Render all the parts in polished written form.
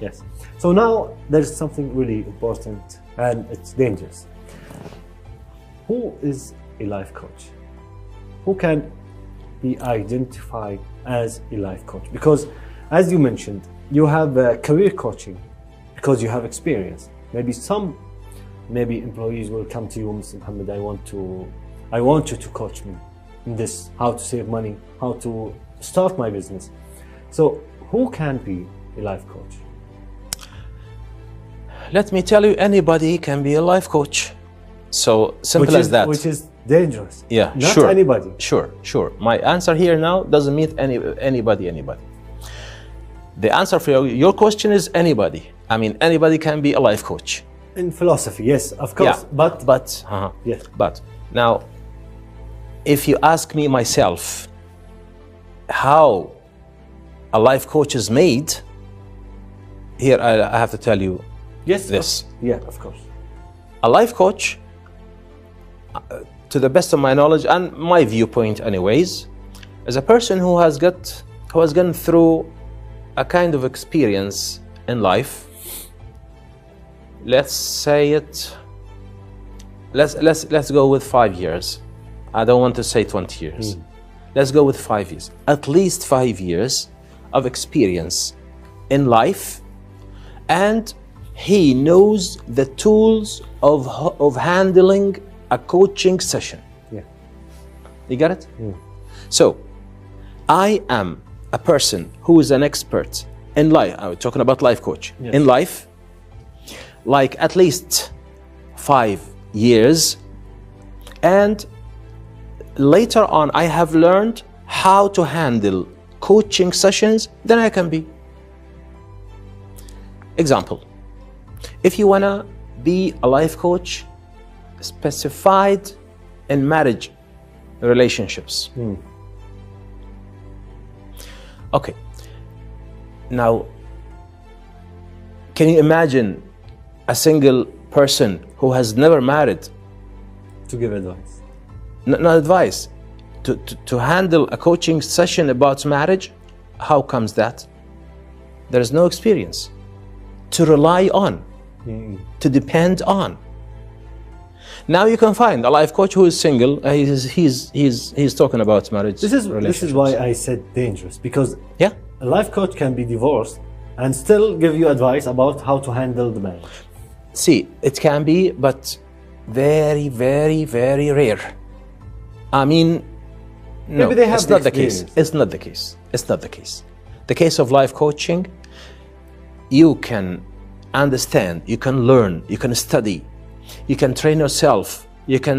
Yes. So now there's something really important and it's dangerous. Who is a life coach? Who can be identified as a life coach? Because as you mentioned, you have career coaching because you have experience. Maybe employees will come to you, Mr. Mohammed, I want you to coach me in this, how to save money, how to start my business. So who can be a life coach? Let me tell you, anybody can be a life coach. So simple as that. Which is dangerous. Yeah, not sure. Anybody. Sure. My answer here now doesn't mean anybody. The answer for your question is anybody. I mean, anybody can be a life coach. In philosophy, yes, of course. Yeah, yes. But now, if you ask me myself how a life coach is made, here I have to tell you this. Of course. A life coach, to the best of my knowledge and my viewpoint anyways, is a person who has gone through a kind of experience in life. Let's say it, let's go with 5 years. I don't want to say 20 years. Let's go with 5 years. At least 5 years of experience in life, and he knows the tools of handling a coaching session. Yeah. You got it? So, I am a person who is an expert in life. I'm talking about life coach. Yes. In life, like at least 5 years, and later on I have learned how to handle coaching sessions. Then I can be. Example, if you wanna be a life coach specified in marriage relationships. Okay, now can you imagine a single person who has never married To give advice. not advice to handle a coaching session about marriage? How comes that? There is no experience to rely on, to depend on. Now you can find a life coach who is single. He's talking about marriage. This is why I said dangerous, because a life coach can be divorced and still give you advice about how to handle the marriage. See, it can be, but very, very, very rare. I mean, no, Maybe they have it's not the case. experience. It's not the case. It's not the case. The case of life coaching, you can understand, you can learn, you can study, you can train yourself, you can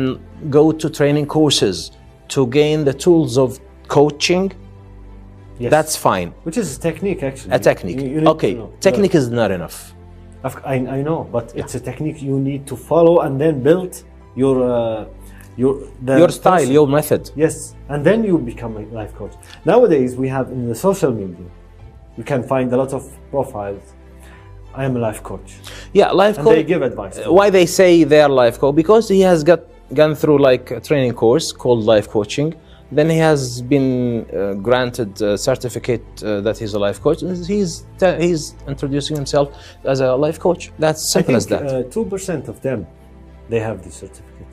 go to training courses to gain the tools of coaching. Yes. That's fine. Which is a technique, actually. A technique. You need Okay, to know. technique is not enough. I know, but it's a technique you need to follow and then build your style, person. your method. Yes, and then you become a life coach. Nowadays, we have in the social media, you can find a lot of profiles. I am a life coach. Yeah, life And coach. they give advice. Why they say they're life coach? Because he has gone through like a training course called life coaching. Then he has been granted a certificate that he's a life coach. And he's introducing himself as a life coach. That's simple as that. 2% of them, they have this certificate.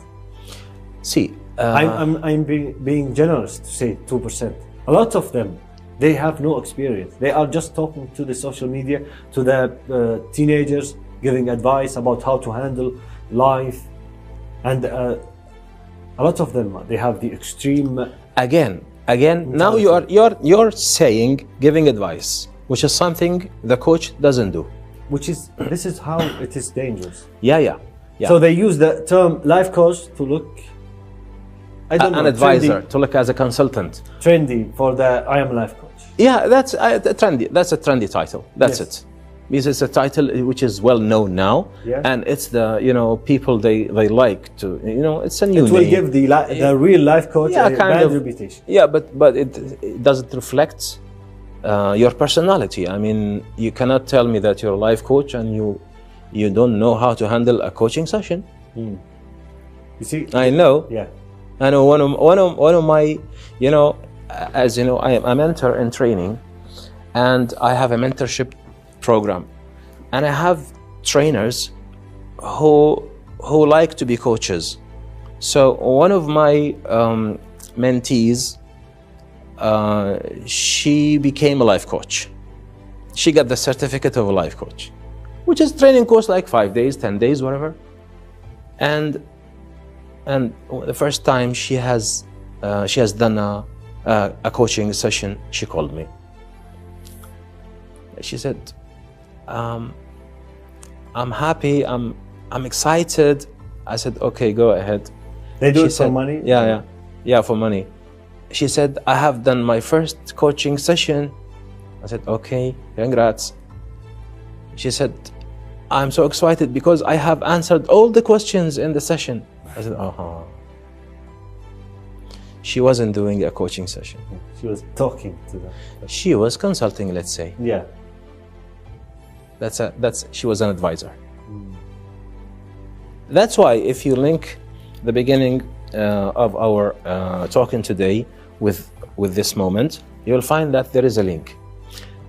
See, I'm being generous to say 2%. A lot of them, they have no experience. They are just talking to the social media, to the teenagers, giving advice about how to handle life, and a lot of them, they have the extreme. Again. Now you're saying giving advice, which is something the coach doesn't do. This is how it is dangerous. Yeah. So they use the term life coach to look. I don't know, an advisor, to look as a consultant. Trendy for the I am life coach. Yeah, that's trendy. That's a trendy title. That's it. Because it's a title which is well known now, and it's the people they like to it's a new. It will name. give the real life coach a bad reputation. Yeah, but it doesn't reflect your personality. I mean, you cannot tell me that you're a life coach and you don't know how to handle a coaching session. You see, I know. Yeah. I know one of my, as you know, I am a mentor in training, and I have a mentorship program. And I have trainers who like to be coaches. So one of my mentees, she became a life coach. She got the certificate of a life coach, which is training course like 5 days, 10 days, whatever. And the first time she has done a coaching session, she called me. She said, I'm happy, I'm excited. I said, okay, go ahead. They do She it for said, money? Yeah, for money. She said, I have done my first coaching session. I said, okay, congrats. She said, I'm so excited because I have answered all the questions in the session. I said, She wasn't doing a coaching session. She was talking to them. She was consulting, let's say. Yeah. She was an advisor. That's why if you link the beginning of our talking today with this moment, you'll find that there is a link.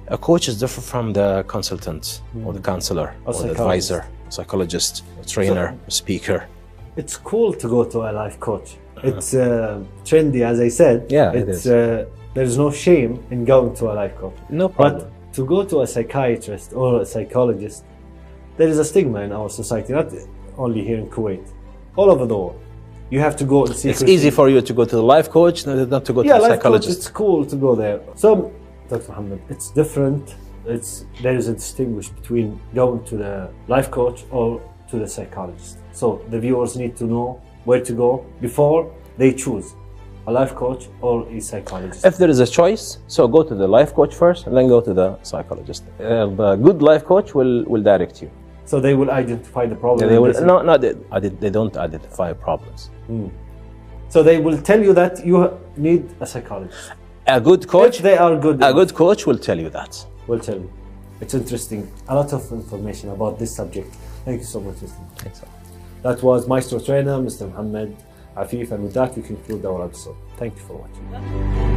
A coach is different from the consultant or the counselor or the advisor, psychologist, trainer, speaker. It's cool to go to a life coach. It's trendy, as I said. Yeah, it is. There's no shame in going to a life coach. No problem. But to go to a psychiatrist or a psychologist, there is a stigma in our society, not only here in Kuwait, all over the world. You have to go and see. It's easy for you to go to the life coach, not to go to the psychologist. Coach, it's cool to go there. So, Dr. Mohammed, it's different. There is a distinguish between going to the life coach or to the psychologist. So the viewers need to know where to go before they choose a life coach or a psychologist. If there is a choice, so go to the life coach first and then go to the psychologist. The good life coach will direct you. So they will identify the problem. They don't identify problems. So they will tell you that you need a psychologist. A good coach, if they are good. A good coach will tell you that. Will tell you. It's interesting. A lot of information about this subject. Thank you so much, Mr. Thanks. That was Maestro Trainer, Mr. Mohammed Afif, and with that we conclude our episode. Thank you for watching.